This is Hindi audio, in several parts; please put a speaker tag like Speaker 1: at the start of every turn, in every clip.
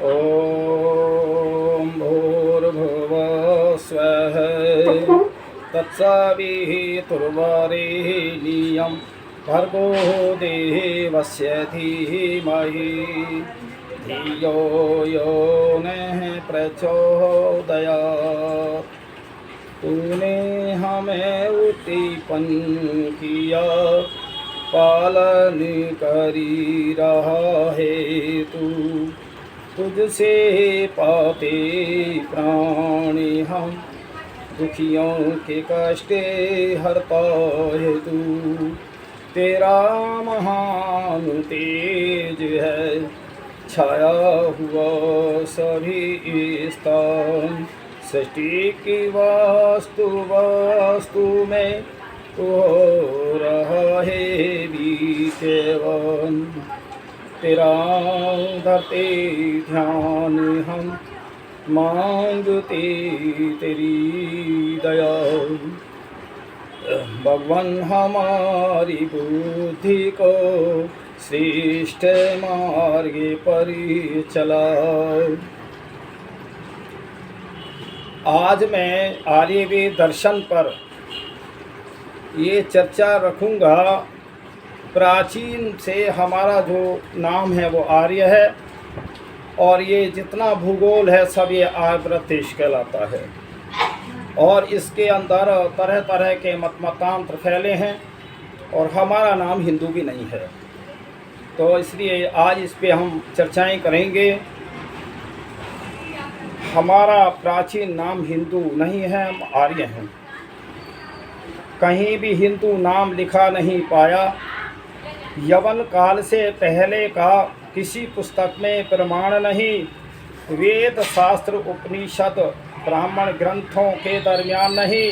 Speaker 1: ॐ भूर्भुवः स्वः तत्सवितुर्वरेण्यं भर्गो देवस्य धीमहि धियो यो नः प्रचोदयात्। तूने हमें उत्पन्न किया, पालन करी रहा है तू। तुझसे पाते प्राणी हम, दुखियों के कष्ट हरता है तू। तेरा महान तेज है छाया हुआ सभी स्थान। सृष्टि की वास्तु में हो रहा है बीतेवन। तेरा धरते ध्यान हम, मांगते तेरी दया। भगवान हमारी बुद्धि को श्रेष्ठ मार्ग पर चलाओ। आज मैं आर्यवेद दर्शन पर ये चर्चा रखूँगा। प्राचीन से हमारा जो नाम है वो आर्य है, और ये जितना भूगोल है सब ये आर्यव्रत देश कहलाता है। और इसके अंदर तरह तरह के मतांतर फैले हैं, और हमारा नाम हिंदू भी नहीं है। तो इसलिए आज इस पे हम चर्चाएं करेंगे। हमारा प्राचीन नाम हिंदू नहीं है, हम आर्य हैं। कहीं भी हिंदू नाम लिखा नहीं पाया। यवन काल से पहले का किसी पुस्तक में प्रमाण नहीं। वेद शास्त्र उपनिषद ब्राह्मण ग्रंथों के दरमियान नहीं।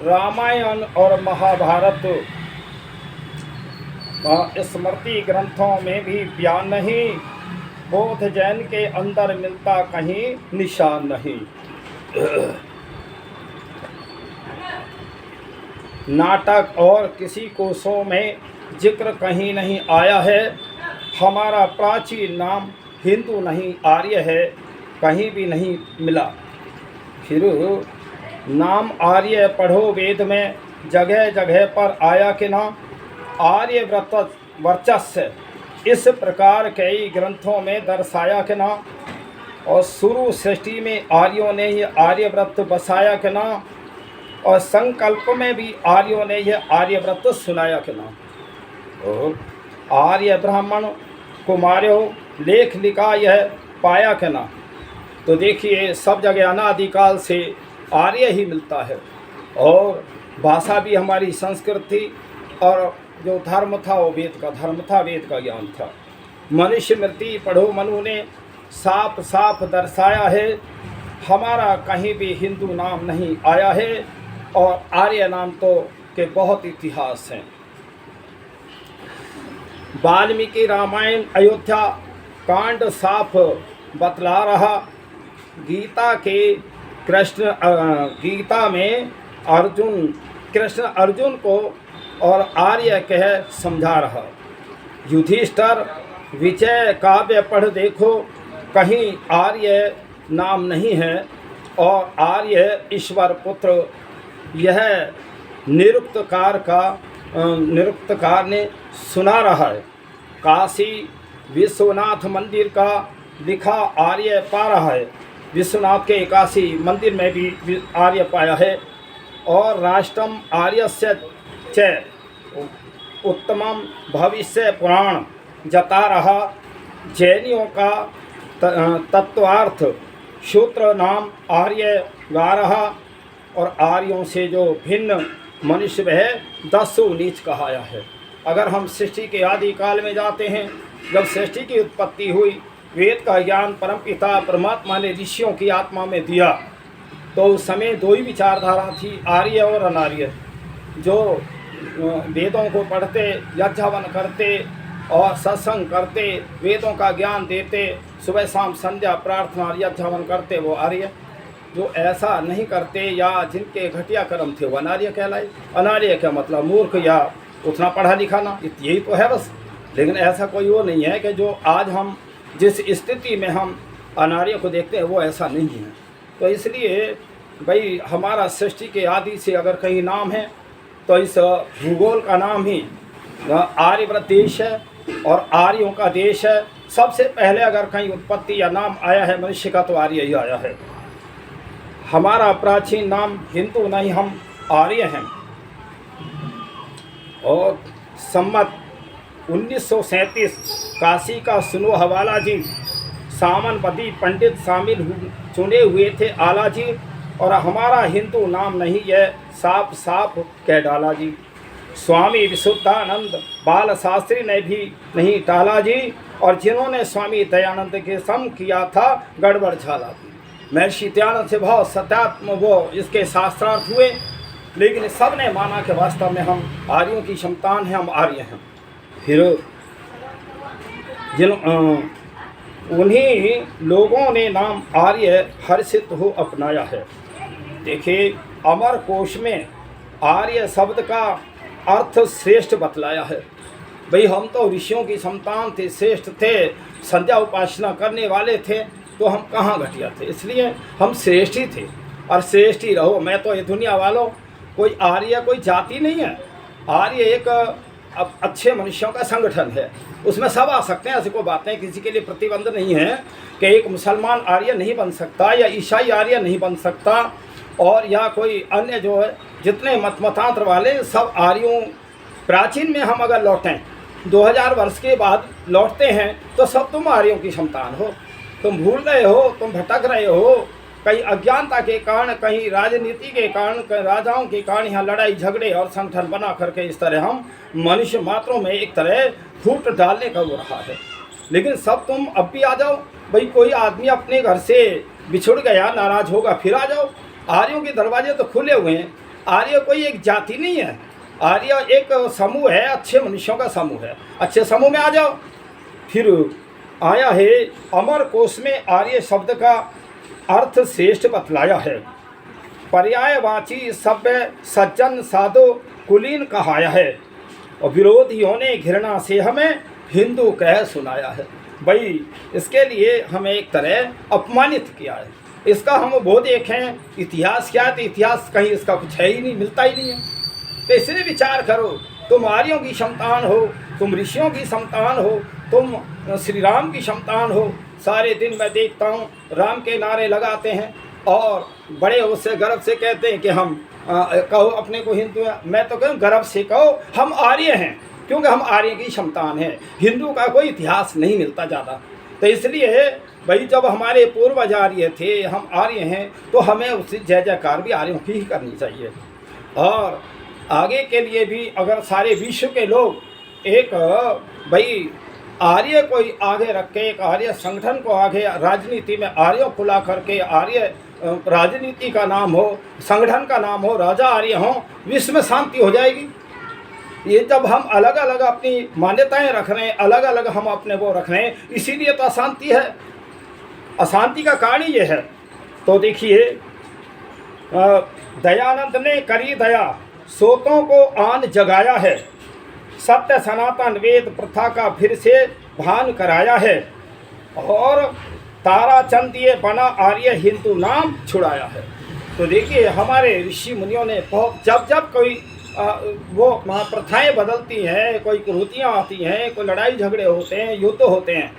Speaker 1: रामायण और महाभारत स्मृति ग्रंथों में भी बयान नहीं। बौद्ध जैन के अंदर मिलता कहीं निशान नहीं। नाटक और किसी कोशों में जिक्र कहीं नहीं आया है। हमारा प्राचीन नाम हिंदू नहीं आर्य है, कहीं भी नहीं मिला। फिर नाम आर्य पढ़ो वेद में, जगह जगह पर आया कि ना आर्य वर्चस्व इस प्रकार कई ग्रंथों में दर्शाया कि ना। और शुरू सृष्टि में आर्यों ने ये आर्यव्रत बसाया कि ना। और संकल्प में भी आर्यों ने यह आर्यव्रत सुनाया कि ना। और आर्य ब्राह्मण कुमार्यो लेख लिखा यह पाया कि ना। तो देखिए सब जगह अनादिकाल से आर्य ही मिलता है। और भाषा भी हमारी संस्कृत थी, और जो धर्म था वो वेद का धर्म था, वेद का ज्ञान था। मनुष्य मृत्यु पढ़ो मनु ने साफ साफ दर्शाया है। हमारा कहीं भी हिंदू नाम नहीं आया है, और आर्य नाम तो के बहुत इतिहास हैं। वाल्मीकि रामायण अयोध्या कांड साफ बतला रहा। गीता में कृष्ण अर्जुन को और आर्य कह समझा रहा। युधिष्ठिर विजय काव्य पढ़ देखो, कहीं आर्य नाम नहीं है। और आर्य ईश्वर पुत्र यह निरुक्तकार ने सुना रहा है। काशी विश्वनाथ मंदिर का लिखा आर्य पा रहा है। विश्वनाथ के काशी मंदिर में भी आर्य पाया है। और राष्ट्रम आर्यस्य च उत्तमम भविष्य पुराण जता रहा। जैनियों का तत्वार्थ सूत्र नाम आर्य गा रहा। और आर्यों से जो भिन्न मनुष्य वह दसों नीच कहाया है। अगर हम सृष्टि के आदि काल में जाते हैं, जब सृष्टि की उत्पत्ति हुई, वेद का ज्ञान परमपिता परमात्मा ने ऋषियों की आत्मा में दिया, तो उस समय दो ही विचारधारा थी, आर्य और अनार्य। जो वेदों को पढ़ते, यज्ञ हवन करते और सत्संग करते, वेदों का ज्ञान देते, सुबह शाम संध्या प्रार्थना यज्ञ हवन करते, वो आर्य। जो ऐसा नहीं करते या जिनके घटिया कर्म थे वो अनार्य कहलाए। अनार्य क्या मतलब? मूर्ख या उतना पढ़ा लिखा ना, यही तो है बस। लेकिन ऐसा कोई वो नहीं है कि जो आज हम जिस स्थिति में हम अनार्यों को देखते हैं, वो ऐसा नहीं है। तो इसलिए भाई हमारा सृष्टि के आदि से अगर कहीं नाम है तो इस भूगोल का नाम ही आर्यव्रत देश है और आर्यों का देश है। सबसे पहले अगर कहीं उत्पत्ति या नाम आया है मनुष्य का तो आर्य ही आया है। हमारा प्राचीन नाम हिंदू नहीं, हम आर्य हैं। और सम्मत 1937 काशी का सुनो हवाला जी, सामनपदी पंडित शामिल चुने हुए थे आला जी, और हमारा हिंदू नाम नहीं है, साफ साफ कह डाला जी। स्वामी विशुद्धानंद बाल शास्त्री ने भी नहीं टाला जी, और जिन्होंने स्वामी दयानंद के सम किया था गड़बड़ झाला जी। महर्षि दयानंद से बहुत सत्यात्म वो इसके शास्त्रार्थ हुए, लेकिन सब ने माना कि वास्तव में हम आर्यों की संतान हैं, हम आर्य हैं। फिर उन्हीं लोगों ने नाम आर्य हर्षित हो अपनाया है। देखिए अमर कोश में आर्य शब्द का अर्थ श्रेष्ठ बतलाया है। भाई हम तो ऋषियों की संतान थे, श्रेष्ठ थे, संध्या उपासना करने वाले थे, तो हम कहाँ घटिया थे, इसलिए हम श्रेष्ठ ही थे और श्रेष्ठ ही रहो। मैं तो ये दुनिया वालों, कोई आर्य कोई जाति नहीं है, आर्य एक अच्छे मनुष्यों का संगठन है, उसमें सब आ सकते हैं। ऐसी कोई बातें किसी के लिए प्रतिबंध नहीं है कि एक मुसलमान आर्य नहीं बन सकता या ईसाई आर्य नहीं बन सकता, और या कोई अन्य जो है जितने मतांतर वाले सब आर्यों। प्राचीन में हम अगर लौटें 2000 वर्ष के बाद लौटते हैं तो सब तुम आर्यों की संतान हो। तुम भूल गए हो, तुम भटक रहे हो, कहीं अज्ञानता के कारण, कहीं राजनीति के कारण, कहीं राजाओं के कारण यहाँ लड़ाई झगड़े और संगठन बना करके इस तरह हम मनुष्य मात्रों में एक तरह फूट डालने का हो रहा है। लेकिन सब तुम अब भी आ जाओ। भाई कोई आदमी अपने घर से बिछुड़ गया, नाराज होगा, फिर आ जाओ। आर्यों के दरवाजे तो खुले हुए हैं। आर्य कोई एक जाति नहीं है, आर्य एक समूह है, अच्छे मनुष्यों का समूह है। अच्छे समूह में आ जाओ। फिर आया है अमर कोश में आर्य शब्द का अर्थ श्रेष्ठ बतलाया है। पर्यायवाची सभ्य सज्जन साधु कुलीन कहाया है, और विरोधियों ने घृणा से हमें हिंदू कह सुनाया है। भाई इसके लिए हमें एक तरह अपमानित किया है। इसका हम वो देखें इतिहास क्या है, तो इतिहास कहीं इसका कुछ है ही नहीं, मिलता ही नहीं है। तो इसलिए विचार करो, तुम आर्यों की संतान हो, तुम ऋषियों की संतान हो, तुम श्री राम की संतान हो। सारे दिन मैं देखता हूँ राम के नारे लगाते हैं और बड़े उससे गर्व से कहते हैं कि हम कहो अपने को हिंदू हैं। मैं तो कहूँ गर्व से कहो हम आर्य हैं, क्योंकि हम आर्य की संतान हैं। हिंदू का कोई इतिहास नहीं मिलता ज़्यादा। तो इसलिए भाई जब हमारे पूर्वज आर्य थे, हम आर्य हैं, तो हमें उससे जय जयकार भी आर्यों की ही करनी चाहिए। और आगे के लिए भी अगर सारे विश्व के लोग एक भाई आर्य कोई आगे रख के, एक आर्य संगठन को आगे राजनीति में आर्यों को ला करके, आर्य राजनीति का नाम हो, संगठन का नाम हो, राजा आर्य हो, विश्व में शांति हो जाएगी। ये जब हम अलग अलग अपनी मान्यताएं रख रहे हैं, अलग अलग हम अपने वो रख रहे हैं, इसीलिए तो अशांति है। अशांति का कारण ये है। तो देखिए दयानंद ने करी दया, सोतों को आन जगाया है, सत्य सनातन वेद प्रथा का फिर से भान कराया है, और ताराचंद ये बना आर्य हिंदू नाम छुड़ाया है। तो देखिए हमारे ऋषि मुनियों ने बहुत, जब जब कोई वो प्रथाएं बदलती हैं, कोई कुरीतियाँ आती हैं, कोई लड़ाई झगड़े होते हैं, युद्ध होते हैं,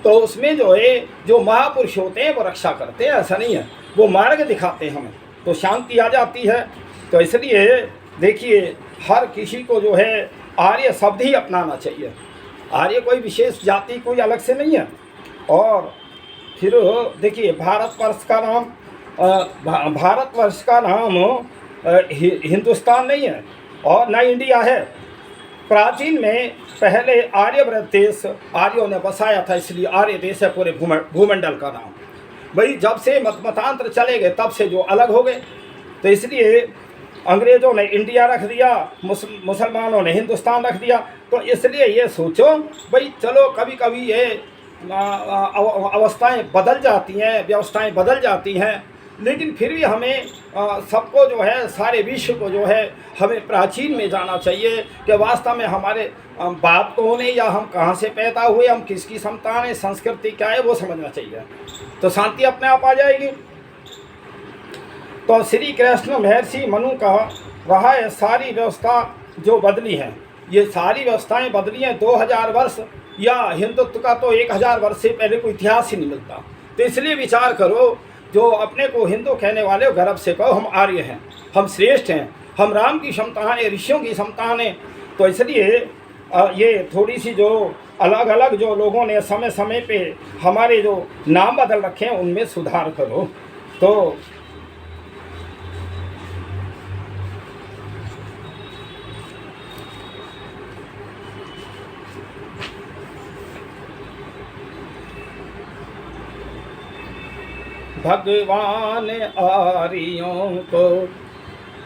Speaker 1: तो उसमें जो है जो महापुरुष होते हैं वो रक्षा करते हैं। ऐसा नहीं है, वो मार्ग दिखाते हैं हमें, तो शांति आ जाती है। तो इसलिए देखिए हर किसी को जो है आर्य शब्द ही अपनाना चाहिए। आर्य कोई विशेष जाति कोई अलग से नहीं है। और फिर देखिए भारतवर्ष का नाम हिंदुस्तान नहीं है और न इंडिया है। प्राचीन में पहले आर्यव्रत देश आर्यों ने बसाया था, इसलिए आर्य देश है पूरे भूमंडल का नाम। भाई जब से मतांतर चले गए तब से जो अलग हो गए, तो इसलिए अंग्रेज़ों ने इंडिया रख दिया, मुसलमानों ने हिंदुस्तान रख दिया। तो इसलिए ये सोचो भाई चलो कभी कभी ये अवस्थाएं बदल जाती हैं, व्यवस्थाएं बदल जाती हैं, लेकिन फिर भी हमें सबको जो है, सारे विश्व को जो है, हमें प्राचीन में जाना चाहिए कि वास्तव में हमारे बाप कौन है या हम कहाँ से पैदा हुए, हम किसकी संतान है, संस्कृति क्या है, वो समझना चाहिए। तो शांति अपने आप आ जाएगी। तो श्री कृष्ण महर्षि मनु का रहा है सारी व्यवस्था जो बदली है, ये सारी व्यवस्थाएं बदली हैं 2000 वर्ष, या हिंदुत्व का तो 1000 वर्ष से पहले कोई इतिहास ही नहीं मिलता। तो इसलिए विचार करो, जो अपने को हिंदू कहने वाले हो गर्व से कहो हम आर्य हैं, हम श्रेष्ठ हैं, हम राम की क्षमता हैं, ऋषियों की क्षमता हैं। तो इसलिए ये थोड़ी सी जो अलग अलग जो लोगों ने समय समय पे हमारे जो नाम बदल रखे हैं उनमें सुधार करो। तो भगवान आर्यों को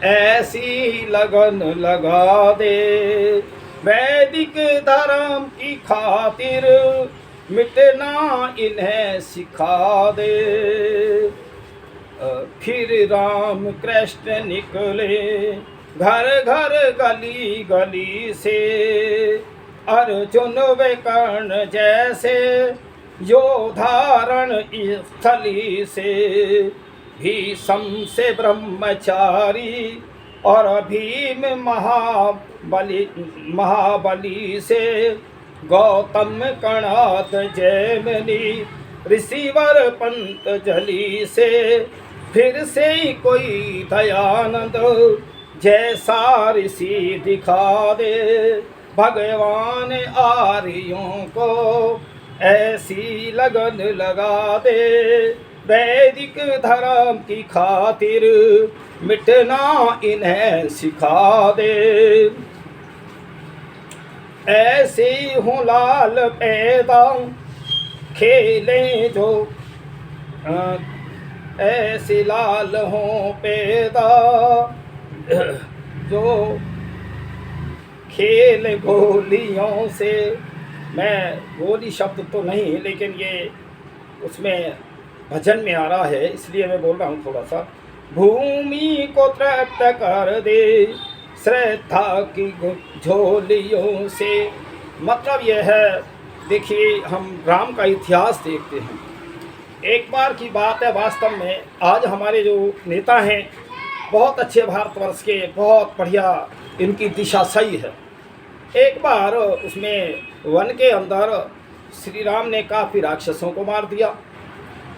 Speaker 1: ऐसी लगन लगा दे, वैदिक धर्म की खातिर मिटना इन्हें सिखा दे। फिर राम कृष्ण निकले घर घर गली गली से, अर्जुन व कर्ण जैसे योधारण स्थली से, भीष्म से ब्रह्मचारी और भीम महाबली से, गौतम कणाद जैमिनी ऋषिवर पंतजलि से, फिर से कोई दयानंद जैसा ऋषि दिखा दे। भगवान आर्यों को ऐसी लगन लगा दे, वैदिक धर्म की खातिर मिटना इन्हें सिखा दे। ऐसे हूँ लाल पैदा खेलें जो, ऐसे लाल हों पैदा जो खेल गोलियों से। मैं गोली शब्द तो नहीं, लेकिन ये उसमें भजन में आ रहा है, इसलिए मैं बोल रहा हूँ थोड़ा सा। भूमि को तृप्त कर दे श्रद्धा की झोलियों से। मतलब यह है, देखिए हम राम का इतिहास देखते हैं। एक बार की बात है, वास्तव में आज हमारे जो नेता हैं बहुत अच्छे, भारतवर्ष के बहुत बढ़िया, इनकी दिशा सही है। एक बार उसमें वन के अंदर श्री राम ने काफ़ी राक्षसों को मार दिया।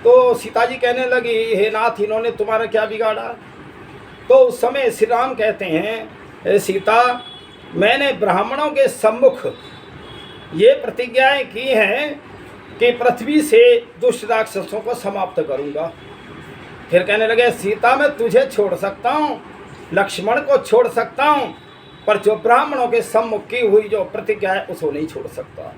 Speaker 1: तो सीता जी कहने लगी, हे नाथ, इन्होंने तुम्हारा क्या बिगाड़ा? तो उस समय श्री राम कहते हैं, सीता, मैंने ब्राह्मणों के सम्मुख ये प्रतिज्ञाएं की हैं कि पृथ्वी से दुष्ट राक्षसों को समाप्त करूंगा। फिर कहने लगे, सीता, मैं तुझे छोड़ सकता हूँ, लक्ष्मण को छोड़ सकता हूँ, पर जो ब्राह्मणों के सम्मुख की हुई जो प्रतिज्ञा है उसको नहीं छोड़ सकता।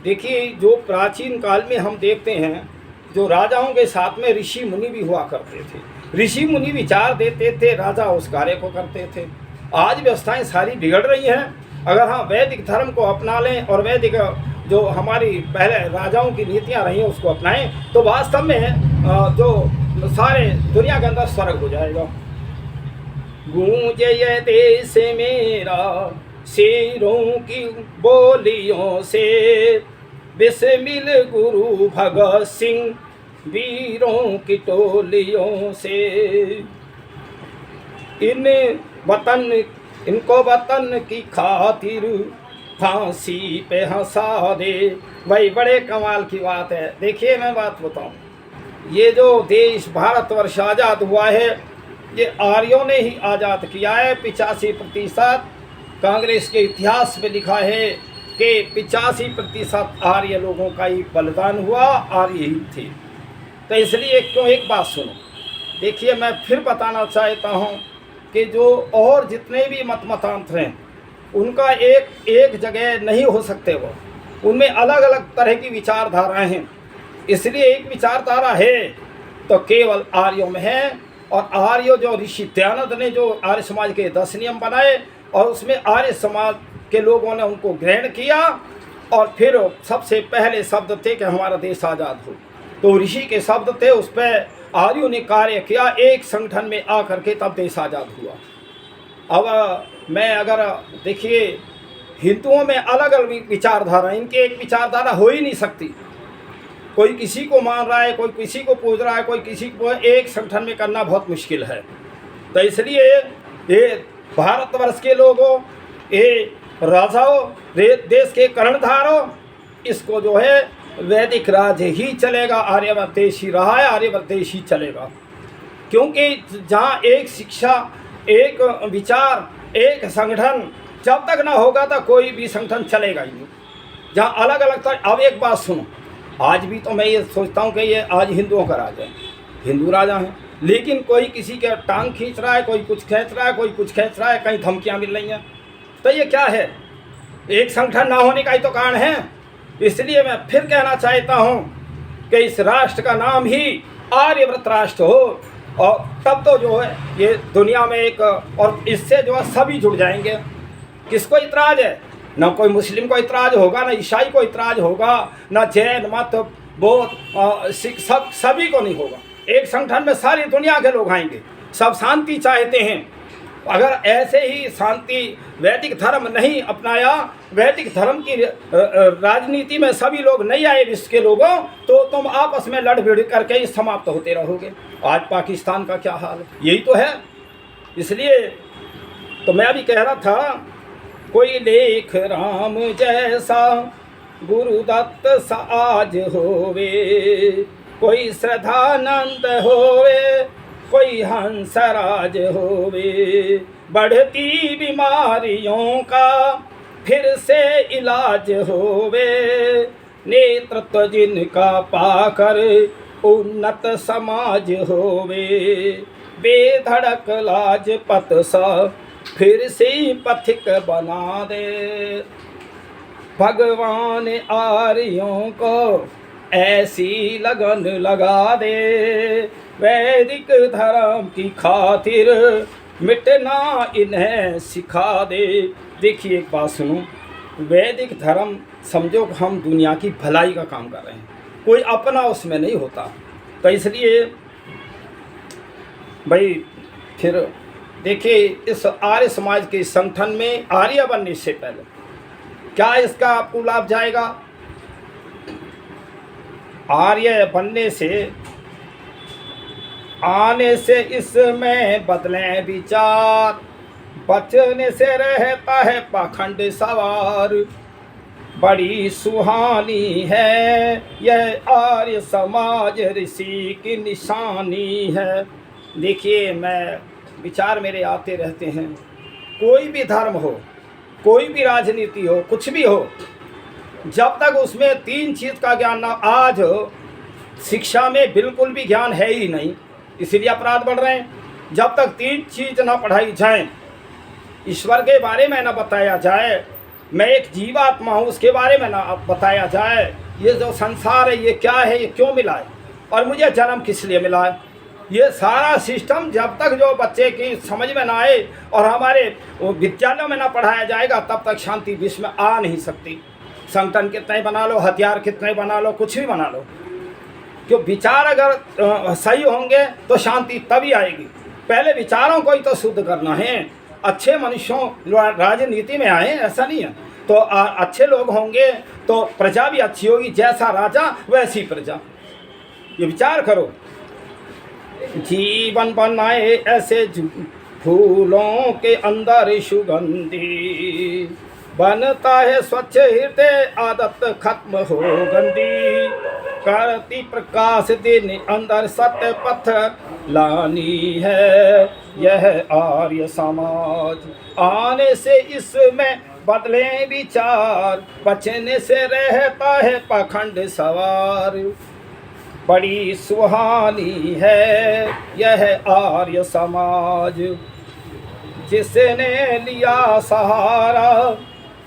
Speaker 1: देखिए, जो प्राचीन काल में हम देखते हैं, जो राजाओं के साथ में ऋषि मुनि भी हुआ करते थे। ऋषि मुनि विचार देते थे, राजा उस कार्य को करते थे। आज व्यवस्थाएं सारी बिगड़ रही हैं। अगर हम वैदिक धर्म को अपना लें और वैदिक जो हमारी पहले राजाओं की नीतियां रही हैं उसको अपनाएं, तो वास्तव में जो सारे दुनिया के अंदर स्वर्ग हो जाएगा। गूंजे ये देश मेरा शेरों की बोलियों से, बिस्मिल गुरु भगत सिंह वीरों की टोलियों से। इनको वतन की खातिर फांसी पे हंसा दे। भाई, बड़े कमाल की बात है। देखिए, मैं बात बताऊं, ये जो देश भारतवर्ष आज़ाद हुआ है, ये आर्यों ने ही आज़ाद किया है। 85% कांग्रेस के इतिहास में लिखा है कि 85% आर्य लोगों का ही बलिदान हुआ, आर्य ही थे। तो इसलिए क्यों, एक बात सुनो, देखिए, मैं फिर बताना चाहता हूँ कि जो और जितने भी मतांतर हैं उनका एक जगह नहीं हो सकते, वो उनमें अलग अलग तरह की विचारधाराएं हैं। इसलिए एक विचारधारा है तो केवल आर्यों में है, और आर्य जो ऋषि दयानंद ने जो आर्य समाज के 10 नियम बनाए और उसमें आर्य समाज के लोगों ने उनको ग्रहण किया, और फिर सबसे पहले शब्द थे कि हमारा देश आज़ाद हो। तो ऋषि के शब्द थे, उस पर आर्यों ने कार्य किया, एक संगठन में आकर के तब देश आज़ाद हुआ। अब मैं अगर देखिए, हिंदुओं में अलग अलग विचारधारा, इनकी एक विचारधारा हो ही नहीं सकती। कोई किसी को मान रहा है, कोई किसी को पूज रहा है, कोई किसी को, एक संगठन में करना बहुत मुश्किल है। तो इसलिए ये भारतवर्ष के लोगों, ये राजाओं, देश के कर्णधारों, इसको जो है वैदिक राज ही चलेगा, आर्यवर्त देश ही रहा है, आर्यवर्त देश ही चलेगा। क्योंकि जहाँ एक शिक्षा, एक विचार, एक संगठन जब तक ना होगा तो कोई भी संगठन चलेगा ही नहीं। जहाँ अलग अलग, तो अब एक बात सुनो, आज भी तो मैं ये सोचता हूँ कि ये आज हिंदुओं का राज है, हिंदू राजा हैं, लेकिन कोई किसी के टांग खींच रहा है, कोई कुछ खींच रहा है, कोई कुछ खींच रहा है, कहीं धमकियाँ मिल रही हैं। तो ये क्या है? एक संगठन ना होने का ही तो कारण है। इसलिए मैं फिर कहना चाहता हूँ कि इस राष्ट्र का नाम ही आर्यव्रत राष्ट्र हो, और तब तो जो है ये दुनिया में एक, और इससे जो है सभी जुड़ जाएंगे। किसको इतराज़ है? ना कोई मुस्लिम को इतराज़ होगा, ना ईसाई को इतराज़ होगा, ना जैन मत, बौद्ध, सिख, सब सभी को नहीं होगा। एक संगठन में सारी दुनिया के लोग आएंगे, सब शांति चाहते हैं। अगर ऐसे ही शांति वैदिक धर्म नहीं अपनाया, वैदिक धर्म की राजनीति में सभी लोग नहीं आए विश्व के लोगों, तो तुम आपस में लड़ भिड़ करके ही समाप्त होते रहोगे। आज पाकिस्तान का क्या हाल है, यही तो है। इसलिए तो मैं अभी कह रहा था, कोई लेख राम जैसा गुरुदत्त साज होवे, कोई श्रद्धानंद होवे, कोई हंसराज होवे, बढ़ती बीमारियों का फिर से इलाज होवे, नेतृत्व जिनका पाकर उन्नत समाज होवे, बेधड़क लाजपत सा फिर से पथिक बना दे, भगवान आर्यों को ऐसी लगन लगा दे, वैदिक धर्म की खातिर मिटना इन्हें सिखा दे। देखिए एक बात सुनो, वैदिक धर्म समझो कि हम दुनिया की भलाई का काम कर रहे हैं, कोई अपना उसमें नहीं होता। तो इसलिए भाई फिर देखिए, इस आर्य समाज के संगठन में आर्य बनने से पहले क्या इसका आपको लाभ जाएगा? आर्य बनने से, आने से इसमें बदले विचार, बचने से रहता है पाखंड सवार, बड़ी सुहानी है यह आर्य समाज ऋषि की निशानी है। देखिए, मैं विचार मेरे आते रहते हैं, कोई भी धर्म हो, कोई भी राजनीति हो, कुछ भी हो, जब तक उसमें तीन चीज़ का ज्ञान ना, आज शिक्षा में बिल्कुल भी ज्ञान है ही नहीं, इसीलिए अपराध बढ़ रहे हैं। जब तक तीन चीज़ ना पढ़ाई जाए, ईश्वर के बारे में ना बताया जाए, मैं एक जीवात्मा हूँ उसके बारे में ना बताया जाए, ये जो संसार है ये क्या है, ये क्यों मिला है, और मुझे जन्म किस लिए मिला है, ये सारा सिस्टम जब तक जो बच्चे की समझ में ना आए और हमारे विद्यालयों में ना पढ़ाया जाएगा, तब तक शांति विश्व में आ नहीं सकती। संगठन कितने बना लो, हथियार कितने बना लो, कुछ भी बना लो, क्यों विचार अगर सही होंगे तो शांति तभी आएगी। पहले विचारों को ही तो शुद्ध करना है। अच्छे मनुष्यों राजनीति में आए, ऐसा नहीं है, तो अच्छे लोग होंगे तो प्रजा भी अच्छी होगी, जैसा राजा वैसी प्रजा। ये विचार करो, जीवन बनाए ऐसे फूलों के अंदर सुगंधी, बनता है स्वच्छ हृदय आदत खत्म हो गंदी, करती प्रकाश दिन अंदर सत्य पथ लानी है यह आर्य समाज, आने से इसमें बदले विचार, बचने से रहता है पाखंड सवार, बड़ी सुहानी है यह आर्य समाज, जिसने लिया सहारा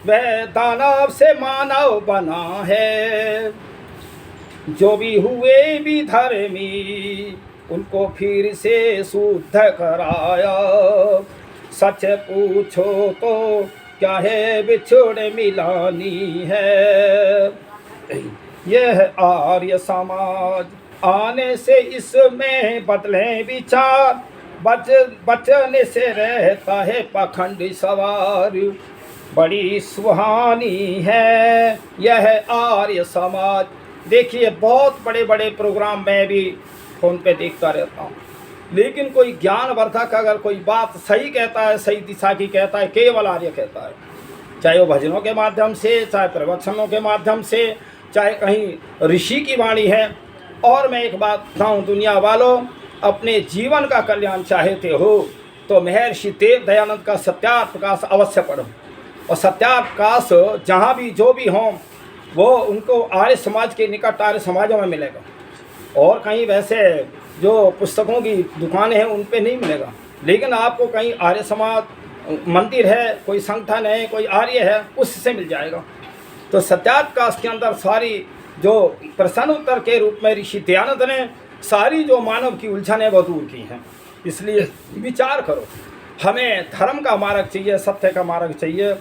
Speaker 1: वह दानव से मानव बना है, जो भी हुए भी धर्मी उनको फिर से शुद्ध कराया, सच पूछो तो क्या है बिछुड़ मिलानी है यह आर्य समाज, आने से इसमें बदले विचार, बचने से रहता है पाखंड सवार, बड़ी सुहानी है यह आर्य समाज, देखिए बहुत बड़े बड़े प्रोग्राम मैं भी फ़ोन पे देखता रहता हूँ, लेकिन कोई ज्ञानवर्धक अगर कोई बात सही कहता है, सही दिशा की कहता है, केवल आर्य कहता है, चाहे वो भजनों के माध्यम से, चाहे प्रवचनों के माध्यम से, चाहे कहीं ऋषि की वाणी है। और मैं एक बात बताऊँ, दुनिया वालों, अपने जीवन का कल्याण चाहते हो तो महर्षि देव दयानंद का सत्यार्थ प्रकाश अवश्य पढ़ो। और सत्यार्थ प्रकाश जहाँ भी जो भी हों वो उनको आर्य समाज के निकट आर्य समाजों में मिलेगा, और कहीं वैसे जो पुस्तकों की दुकानें हैं उन पे नहीं मिलेगा। लेकिन आपको कहीं आर्य समाज मंदिर है, कोई संगठन है, कोई आर्य है, उससे मिल जाएगा। तो सत्यार्थ प्रकाश के अंदर सारी जो प्रश्न उत्तर के रूप में ऋषि दयानंद ने सारी जो मानव की उलझन है वो दूर की हैं। इसलिए विचार करो, हमें धर्म का मार्ग चाहिए, सत्य का मार्ग चाहिए।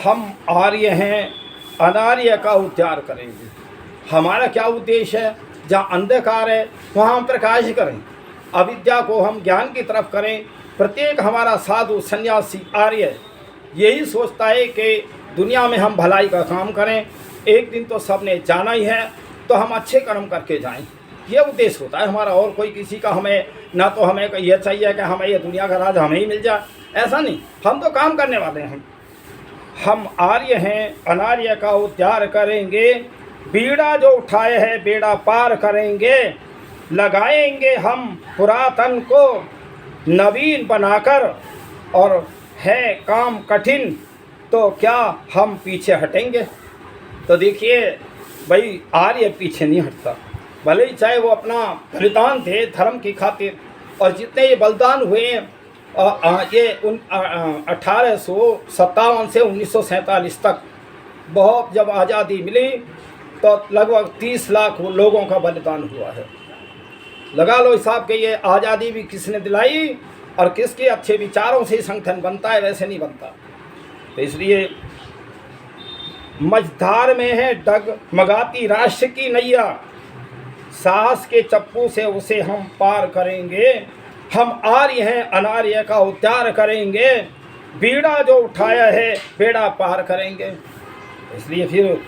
Speaker 1: हम आर्य हैं, अनार्य का उद्धार करेंगे। हमारा क्या उद्देश्य है? जहाँ अंधकार है वहाँ हम प्रकाश करें, अविद्या को हम ज्ञान की तरफ करें। प्रत्येक हमारा साधु सन्यासी आर्य यही सोचता है कि दुनिया में हम भलाई का काम करें, एक दिन तो सबने जाना ही है, तो हम अच्छे कर्म करके जाएं। ये उद्देश्य होता है हमारा, और कोई किसी का हमें ना तो हमें ये चाहिए कि हमें ये दुनिया का राज हमें ही मिल जाए, ऐसा नहीं। हम तो काम करने वाले हैं। हम आर्य हैं, अनार्य का उद्धार करेंगे। बीड़ा जो उठाए है बेड़ा पार करेंगे। लगाएंगे हम पुरातन को नवीन बनाकर, और है काम कठिन तो क्या हम पीछे हटेंगे? तो देखिए भाई, आर्य पीछे नहीं हटता, भले ही चाहे वो अपना बलिदान दे धर्म की खातिर। और जितने ये बलिदान हुए ये 1857 से 1947 तक, बहुत जब आज़ादी मिली तो लगभग 30 लाख लोगों का बलिदान हुआ है। लगा लो हिसाब के ये आज़ादी भी किसने दिलाई, और किसके अच्छे विचारों से संगठन बनता है, वैसे नहीं बनता। तो इसलिए मझधार में है डगमगाती राष्ट्र की नैया, साहस के चप्पू से उसे हम पार करेंगे। हम आर्य हैं, अनार्य का उद्धार करेंगे। बीड़ा जो उठाया है बेड़ा पार करेंगे। इसलिए फिर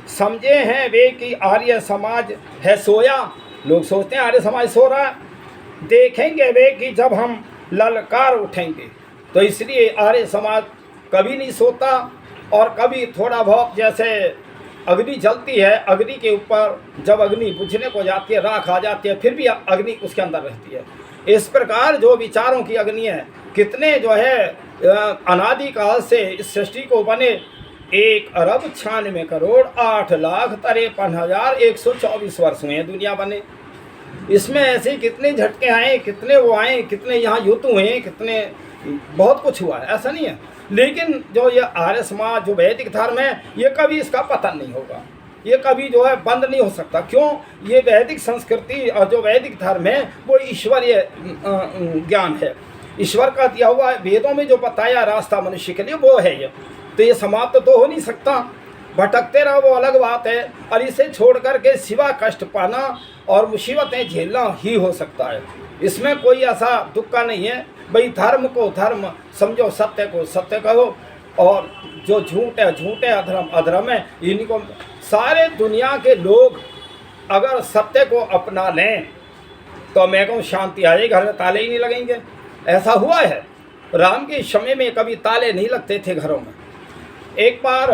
Speaker 1: समझे हैं वे कि आर्य समाज है सोया। लोग सोचते हैं आर्य समाज सो रहा है, देखेंगे वे कि जब हम ललकार उठेंगे। तो इसलिए आर्य समाज कभी नहीं सोता, और कभी थोड़ा बहुत, जैसे अग्नि जलती है, अग्नि के ऊपर जब अग्नि बुझने को जाती है, राख आ जाती है, फिर भी अग्नि उसके अंदर रहती है। इस प्रकार जो विचारों की अग्नि है, कितने जो है अनादिकाल से इस सृष्टि को बने 1,96,8,53,124 वर्ष हुए हैं दुनिया बने। इसमें ऐसे कितने झटके आए, कितने वो आए, कितने यहाँ युद्ध हुए, कितने बहुत कुछ हुआ है, ऐसा नहीं है। लेकिन जो ये आर्य समाज, जो वैदिक धर्म है, ये कभी इसका पतन नहीं होगा, ये कभी जो है बंद नहीं हो सकता। क्यों? ये वैदिक संस्कृति और जो वैदिक धर्म है वो ईश्वरीय ज्ञान है, ईश्वर का दिया हुआ वेदों में जो बताया रास्ता मनुष्य के लिए, वो है ये। तो ये समाप्त तो हो नहीं सकता, भटकते रहो वो अलग बात है, और इसे छोड़ करके सिवा कष्ट पाना और मुसीबतें झेलना ही हो सकता है। इसमें कोई ऐसा दुख का नहीं है। भाई धर्म को धर्म समझो, सत्य को सत्य कहो, और जो झूठ है झूठ है, अधर्म अधर्म है। इनको सारे दुनिया के लोग अगर सत्य को अपना लें तो मैं कहूँ शांति आ जाएगी, घर में ताले ही नहीं लगेंगे। ऐसा हुआ है, राम के समय में कभी ताले नहीं लगते थे घरों में। एक बार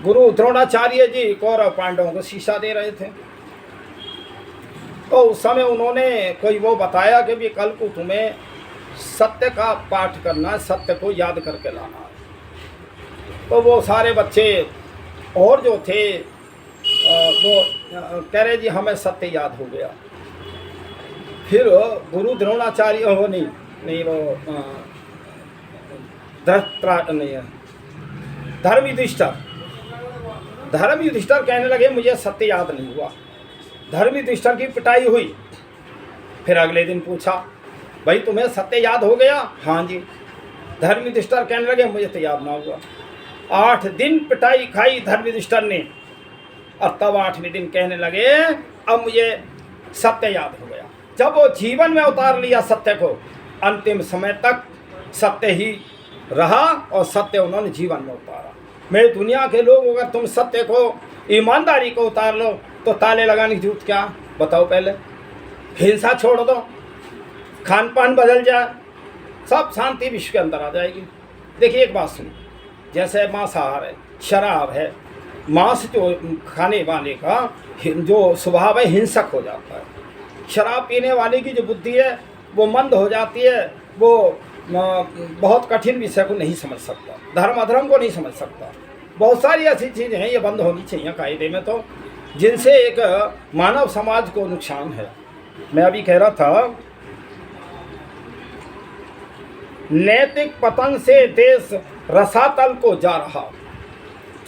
Speaker 1: गुरु द्रोणाचार्य जी कौरव पांडवों को शिक्षा दे रहे थे, तो उस समय उन्होंने कोई वो बताया कि भी कल को तुम्हें सत्य का पाठ करना है, सत्य को याद करके लाना है। तो वो सारे बच्चे और जो थे वो कह रहे जी हमें सत्य याद हो गया। फिर गुरु द्रोणाचार्य वो नहीं वो धर्म युधिष्ठिर कहने लगे मुझे सत्य याद नहीं हुआ। धर्म युधिष्ठिर की पिटाई हुई। फिर अगले दिन पूछा भाई तुम्हें सत्य याद हो गया? हाँ जी। धर्म युधिष्ठिर कहने लगे मुझे तो याद ना हुआ। 8 दिन पिटाई खाई धर्म युधिष्ठिर ने, और तब 8वें दिन कहने लगे अब मुझे सत्य याद हो गया। जब वो जीवन में उतार लिया सत्य को, अंतिम समय तक सत्य ही रहा और सत्य उन्होंने जीवन में उतारा। मैं दुनिया के लोग, अगर तुम सत्य को, ईमानदारी को उतार लो तो ताले लगाने की जरूरत क्या? बताओ पहले। हिंसा छोड़ दो, खान पान बदल जाए, सब शांति विश्व के अंदर आ जाएगी। देखिए एक बात सुनिए, जैसे मांसाहार है, शराब है, मांस जो खाने वाले का जो स्वभाव है हिंसक हो जाता है। शराब पीने वाले की जो बुद्धि है वो मंद हो जाती है, वो बहुत कठिन विषय को नहीं समझ सकता, धर्म अधर्म को नहीं समझ सकता। बहुत सारी ऐसी चीज़ें हैं, ये बंद होनी चाहिए कायदे में, तो जिनसे एक मानव समाज को नुकसान है। मैं अभी कह रहा था, नैतिक पतन से देश रसातल को जा रहा।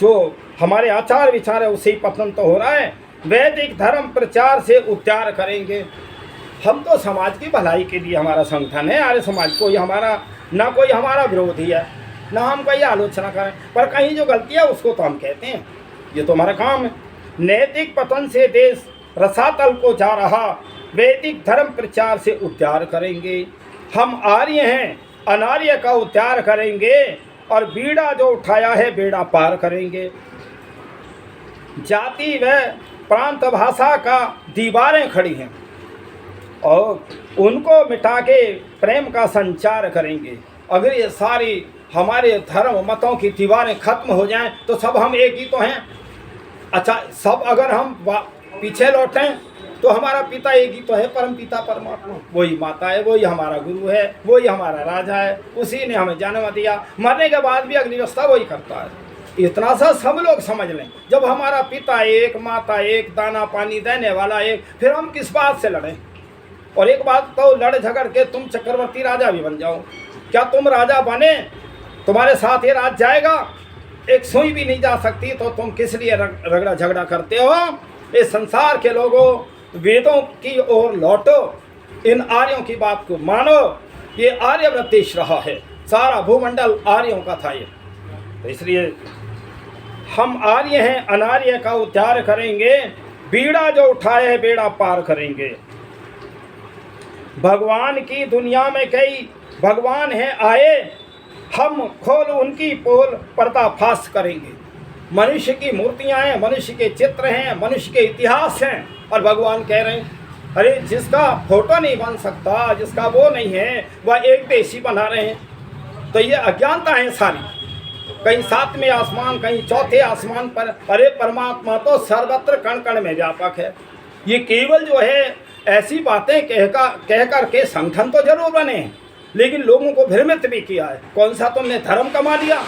Speaker 1: जो हमारे आचार विचार है उससे ही पतन तो हो रहा है। वैदिक धर्म प्रचार से उद्धार करेंगे। हम तो समाज की भलाई के लिए हमारा संगठन है, आर्य समाज। कोई हमारा ना कोई हमारा विरोधी है, ना हम कोई आलोचना करें, पर कहीं जो गलती है उसको तो हम कहते हैं, ये तो हमारा काम है। नैतिक पतन से देश रसातल को जा रहा, वैदिक धर्म प्रचार से उद्धार करेंगे। हम आर्य हैं, अनार्य का उद्धार करेंगे, और बीड़ा जो उठाया है बेड़ा पार करेंगे। जाति व प्रांत भाषा का दीवारें खड़ी हैं और उनको मिटा के प्रेम का संचार करेंगे। अगर ये सारी हमारे धर्म मतों की दीवारें खत्म हो जाएं तो सब हम एक ही तो हैं। अच्छा, सब अगर हम पीछे लौटें तो हमारा पिता एक ही तो है, परम पिता परमात्मा। वही माता है, वही हमारा गुरु है, वही हमारा राजा है, उसी ने हमें जन्म दिया, मरने के बाद भी अगली व्यवस्था वही करता है। इतना सा सब लोग समझ लें, जब हमारा पिता एक, माता एक, दाना पानी देने वाला एक, फिर हम किस बात से लड़ें? और एक बात तो, लड़ झगड़ के तुम चक्रवर्ती राजा भी बन जाओ, क्या तुम राजा बने तुम्हारे साथ ये राज जाएगा? एक सुई भी नहीं जा सकती, तो तुम किस लिए रगड़ा झगड़ा करते हो? इस संसार के लोगों, वेदों की ओर लौटो, इन आर्यों की बात को मानो। ये आर्यव्रत देश रहा है, सारा भूमंडल आर्यों का था ये। तो इसलिए हम आर्य हैं, अनार्य का उद्धार करेंगे, बीड़ा जो उठाए है बेड़ा पार करेंगे। भगवान की दुनिया में कई भगवान हैं आए, हम खोल उनकी पोल पर्दाफाश करेंगे। मनुष्य की मूर्तियां हैं, मनुष्य के चित्र हैं, मनुष्य के इतिहास हैं, और भगवान कह रहे हैं अरे जिसका फोटो नहीं बन सकता, जिसका वो नहीं है, वह एक देशी बना रहे हैं। तो ये अज्ञानता है सारी, कहीं सातवें आसमान, कहीं चौथे आसमान पर। अरे परमात्मा तो सर्वत्र कण कण में व्यापक है। ये केवल जो है ऐसी बातें कह कर के संगठन तो जरूर बने, लेकिन लोगों को भ्रमित भी किया है। कौन सा तुमने धर्म कमा लिया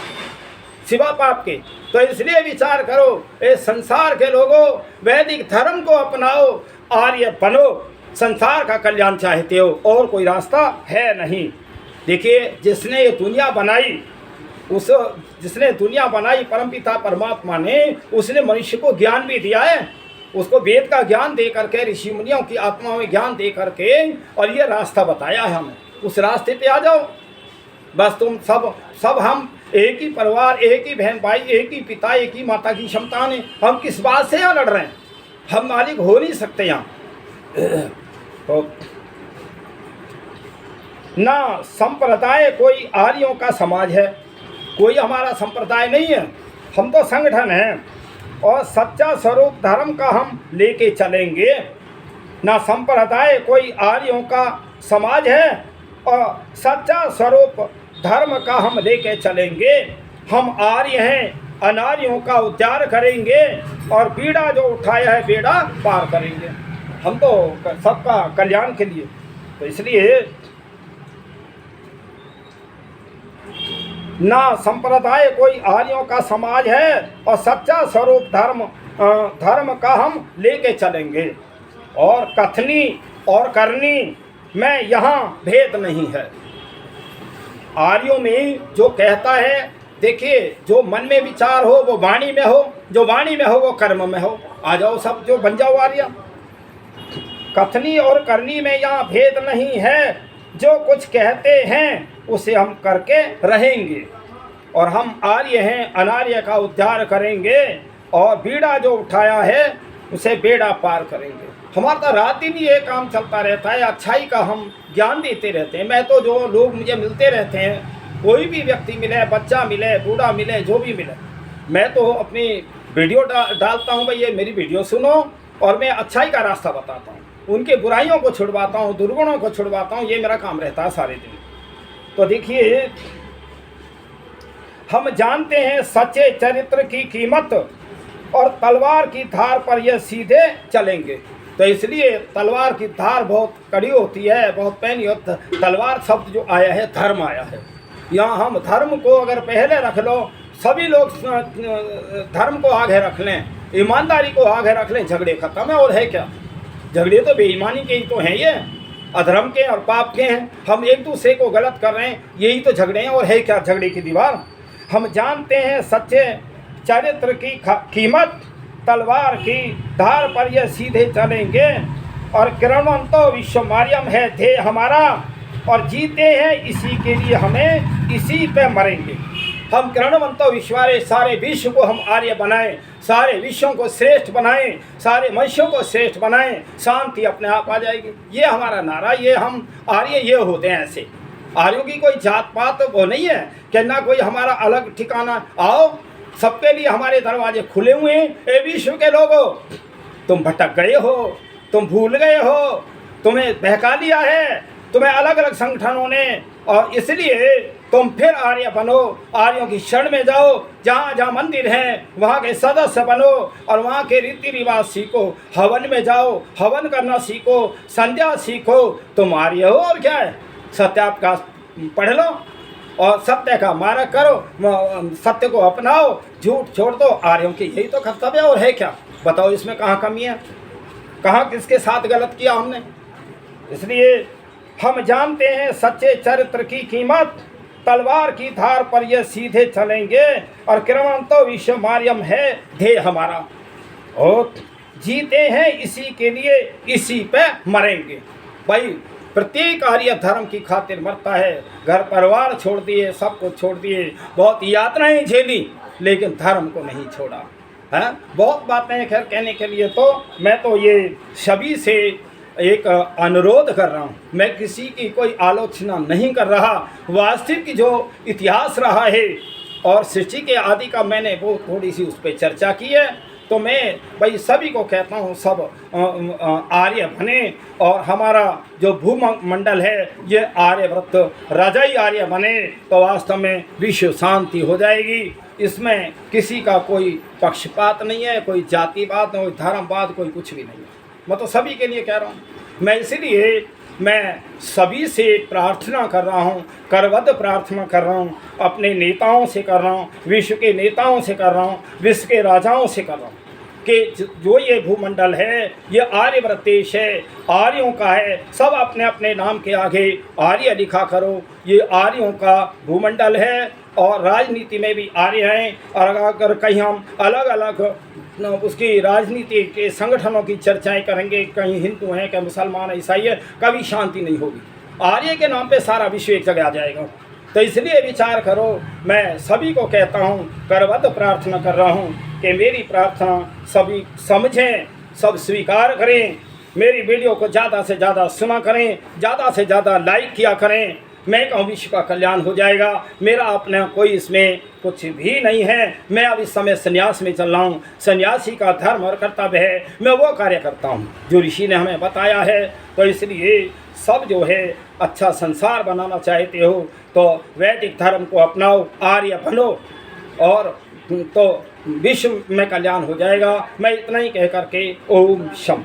Speaker 1: सिवा पाप के? तो इसलिए विचार करो, इस संसार के लोगों, वैदिक धर्म को अपनाओ, आर्य बनो, संसार का कल्याण चाहते हो, और कोई रास्ता है नहीं। देखिए, जिसने ये दुनिया बनाई, जिसने दुनिया बनाई परमपिता परमात्मा ने, उसने मनुष्य को ज्ञान भी दिया है। उसको वेद का ज्ञान दे करके, ऋषि मुनियों की आत्माओं में ज्ञान दे करके, और ये रास्ता बताया है हमें। उस रास्ते पे आ जाओ। बस तुम सब हम एक ही परिवार, एक ही बहन भाई, एक ही पिता, एक ही माता की क्षमता ने, हम किस बात से यहाँ लड़ रहे हैं? हम मालिक हो नहीं सकते यहाँ। तो ना संप्रदाय कोई आर्यों का समाज है, कोई हमारा संप्रदाय नहीं है, हम तो संगठन हैं, और सच्चा स्वरूप धर्म का हम लेके चलेंगे। ना संप्रदाय कोई आर्यों का समाज है, और सच्चा स्वरूप धर्म का हम लेके चलेंगे। हम आर्य हैं, अनार्यों का उद्धार करेंगे, और बीड़ा जो उठाया है बेड़ा पार करेंगे। हम तो सबका कल्याण के लिए। तो इसलिए ना संप्रदाय कोई आर्यों का समाज है, और सच्चा स्वरूप धर्म का हम लेके चलेंगे। और कथनी और करनी में यहाँ भेद नहीं है। आर्यों में जो कहता है, देखिए, जो मन में विचार हो वो वाणी में हो, जो वाणी में हो वो कर्म में हो। आ जाओ सब, जो बन जाओ आर्य। कथनी और करनी में यहाँ भेद नहीं है। जो कुछ कहते हैं उसे हम करके रहेंगे, और हम आर्य हैं, अनार्य का उद्धार करेंगे, और बीड़ा जो उठाया है उसे बेड़ा पार करेंगे। हमारा तो रात दिन ये काम चलता रहता है, अच्छाई का हम ज्ञान देते रहते हैं। मैं तो, जो लोग मुझे मिलते रहते हैं, कोई भी व्यक्ति मिले, बच्चा मिले, बूढ़ा मिले, जो भी मिले, मैं तो अपनी वीडियो डालता हूँ भाई, ये मेरी वीडियो सुनो और मैं अच्छाई का रास्ता बताता हूँ, उनके बुराइयों को छुड़वाता हूँ, दुर्गुणों को छुड़वाता हूँ, ये मेरा काम रहता है सारे दिन। तो देखिए, हम जानते हैं सच्चे चरित्र की कीमत और तलवार की धार पर यह सीधे चलेंगे। तो इसलिए तलवार की धार बहुत कड़ी होती है, बहुत पैनी होती है। तलवार शब्द जो आया है, धर्म आया है। यहाँ हम धर्म को अगर पहले रख लो, सभी लोग धर्म को आगे रख लें, ईमानदारी को आगे रख लें, झगड़े खत्म है। और है क्या? झगड़े तो बेईमानी के ही तो हैं, ये अधर्म के और पाप के हैं। हम एक दूसरे को गलत कर रहे हैं, यही तो झगड़े हैं। और है क्या? झगड़े की दीवार। हम जानते हैं सच्चे चरित्र की कीमत, तलवार की धार पर ये सीधे चलेंगे, और किरणवंतो विश्वमार्यम है ध्येय हमारा, और जीते हैं इसी के लिए, हमें इसी पे मरेंगे। हम किरणवंतो विश्वारे, सारे विश्व को हम आर्य बनाएं, सारे विश्वों को श्रेष्ठ बनाएं, सारे मनुष्यों को श्रेष्ठ बनाएं, शांति अपने आप आ जाएगी। ये हमारा नारा, ये हम आर्य ये होते हैं। ऐसे आर्यों की कोई जात पात वो नहीं है कि ना कोई हमारा अलग ठिकाना। आओ, सबके लिए हमारे दरवाजे खुले हुए हैं। ए विश्व के लोगों, तुम भटक गए हो, तुम भूल गए हो, तुम्हें बहका दिया है तुम्हें अलग अलग संगठनों ने, और इसलिए तुम फिर आर्य बनो, आर्यों की शरण में जाओ। जहाँ जहाँ मंदिर हैं वहाँ के सदस्य बनो और वहाँ के रीति रिवाज सीखो। हवन में जाओ, हवन करना सीखो, संध्या सीखो, तुम आर्य हो। और क्या है? सत्याप का पढ़ लो और सत्य का मार्ग करो, सत्य को अपनाओ, झूठ छोड़ दो। आर्यों की यही तो कर्तव्य है। और है क्या? बताओ इसमें कहाँ कमी है, कहाँ किसके साथ गलत किया हमने। इसलिए हम जानते हैं सच्चे चरित्र की कीमत, तलवार की धार पर ये सीधे चलेंगे, और किरणवंतो विश्वमार्यम है ध्येय हमारा, और जीते हैं इसी के लिए, इसी पे मरेंगे। भाई प्रत्येक आर्य धर्म की खातिर मरता है। घर परिवार छोड़ दिए, सब कुछ छोड़ दिए, बहुत यातनाएं झेली, लेकिन धर्म को नहीं छोड़ा है। बहुत बातें हैं खैर कहने के लिए। तो मैं तो ये सभी से एक अनुरोध कर रहा हूँ, मैं किसी की कोई आलोचना नहीं कर रहा। वास्तविक जो इतिहास रहा है और सृष्टि के आदि का मैंने वो थोड़ी सी उस पर चर्चा की है। तो मैं भाई सभी को कहता हूँ, सब आर्य बने, और हमारा जो भूमंडल है ये आर्यव्रत राजाई आर्य बने, तो वास्तव में विश्व शांति हो जाएगी। इसमें किसी का कोई पक्षपात नहीं है, कोई जातिवाद, कोई धर्मवाद, कोई कुछ भी नहीं है। मैं तो सभी के लिए कह रहा हूँ। मैं इसलिए मैं सभी से प्रार्थना कर रहा हूँ, करबद्ध प्रार्थना कर रहा हूँ, अपने नेताओं से कर रहा हूँ, विश्व के नेताओं से कर रहा हूँ, विश्व के राजाओं से कर रहा हूँ कि जो ये भूमंडल है ये आर्यव्रत देश है, आर्यों का है। सब अपने अपने नाम के आगे आर्य लिखा करो। ये आर्यों का भूमंडल है, और राजनीति में भी आर्य हैं। और अगर कहीं हम अलग अलग उसकी राजनीति के संगठनों की चर्चाएं करेंगे, कहीं हिंदू हैं, कहीं मुसलमान, ईसाई है, कभी शांति नहीं होगी। आर्य के नाम पे सारा विश्व एक जगह आ जाएगा। तो इसलिए विचार करो। मैं सभी को कहता हूँ, करबद्ध प्रार्थना कर रहा हूँ कि मेरी प्रार्थना सभी समझें, सब स्वीकार करें, मेरी वीडियो को ज़्यादा से ज़्यादा सुना करें, ज़्यादा से ज़्यादा लाइक किया करें। मैं कहूँ विश्व का कल्याण हो जाएगा। मेरा अपना कोई इसमें कुछ भी नहीं है। मैं अब इस समय संन्यास में चल रहा हूँ। सन्यासी का धर्म और कर्तव्य है, मैं वो कार्य करता हूँ जो ऋषि ने हमें बताया है। तो इसलिए सब जो है अच्छा संसार बनाना चाहते हो तो वैदिक धर्म को अपनाओ, आर्य बनो, और तो विश्व में कल्याण हो जाएगा। मैं इतना ही कह करके ओम शम।